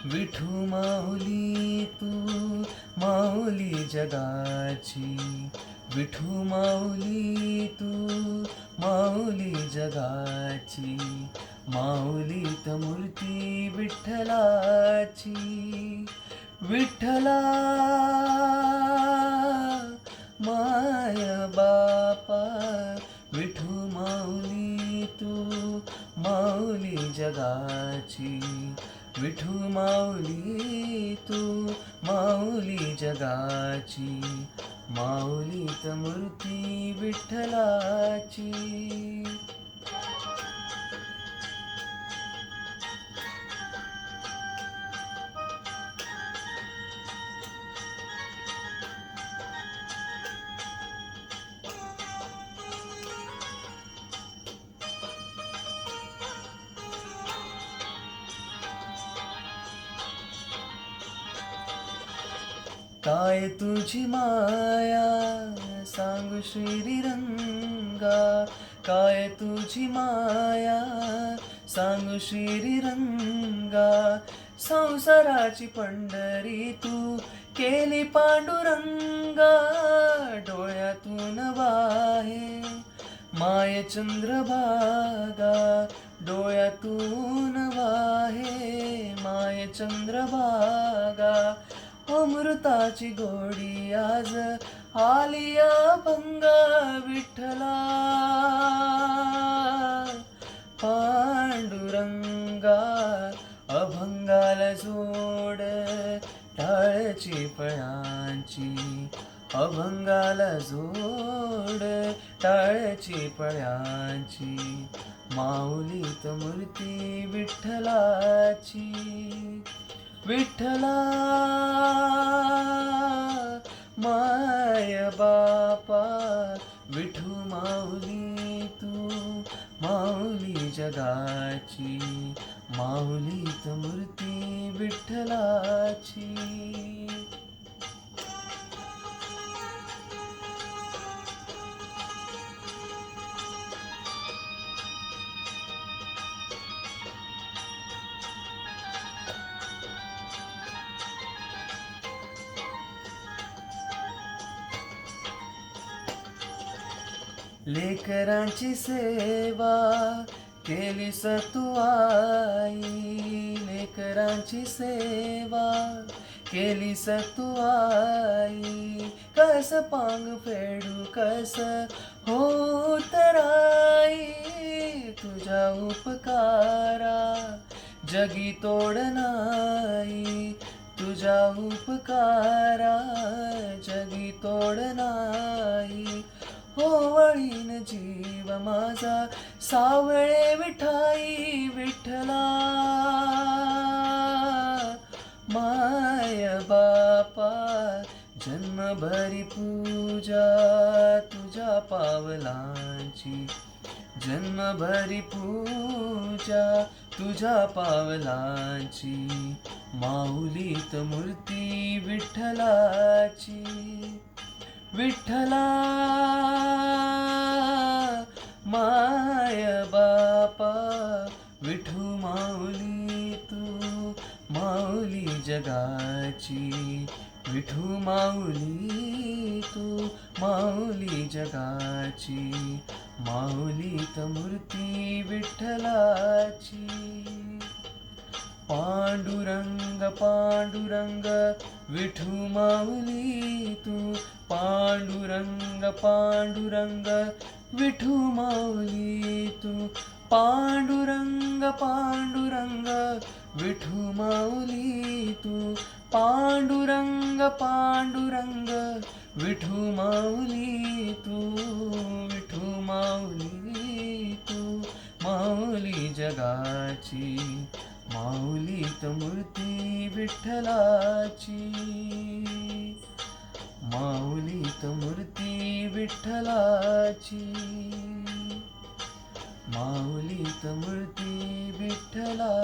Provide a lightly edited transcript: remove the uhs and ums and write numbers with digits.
विठू माऊली तू माऊली जगाची, विठू माऊली तू माऊली जगाची, माऊलीत मूर्ती विठ्ठलाची. विठ्ठला माय बापा, विठू माऊली तू माऊली जगाची, विठू माऊली तू माऊली जगाची, माऊलीत मूर्ती विठ्ठलाची. काय तुझी माया सांगू श्रीरंगा, काय तुझी माया सांगू श्रीरंगा, संसाराची पंढरी तू केली पांडुरंगा, डोळ्यातून वाहे माय चंद्रभागा, डोळ्यातून वाहे माय चंद्रभागा, अमृताची गोडी आज आलिया भंगा. विठ्ठला पांडुरंगा, अभंगाला जोड टाळची फळांची, अभंगाला जोड टाळची फळांची, माऊलीत मूर्ती विठ्ठलाची. विठ्ठला माय बापा, विठू माऊली तू माऊली जगाची, माऊलीत मूर्ती विठ्ठलाची. लेकरांची सेवा केली तू आई, लेकरांची सेवा केली तू आई, कस पांग फेडू कस हो तराई, तुझ्या उपकारा जगी तोड नाही, तुझ्या उपकारा जगी तोड नाही, होवळीन जीव माझा सावळे विठाई. विठ्ठला माय बापा, जन्मभरी पूजा तुझ्या पावलांची, जन्मभरी पूजा तुझ्या पावलांची, माऊलीत मूर्ती विठ्ठलाची. विठ्ठला माय बापा, विठू माऊली तू माऊली जगाची, विठू माऊली तू माऊली जगाची, माऊलीत मूर्ती विठ्ठलाची. पांडुरंग पांडुरंग विठू माऊली तू, पांडुरंग पांडुरंग विठू माऊली तू, पांडुरंग पांडुरंग विठू माऊली तू, पांडुरंग पांडुरंग विठू माऊली तू, विठू माऊली तू माऊली जगाची, माऊलीत मूर्ती विठ्ठलाची, माऊलीत मूर्ती विठ्ठलाची, माऊलीत मूर्ती विठ्ठलाची.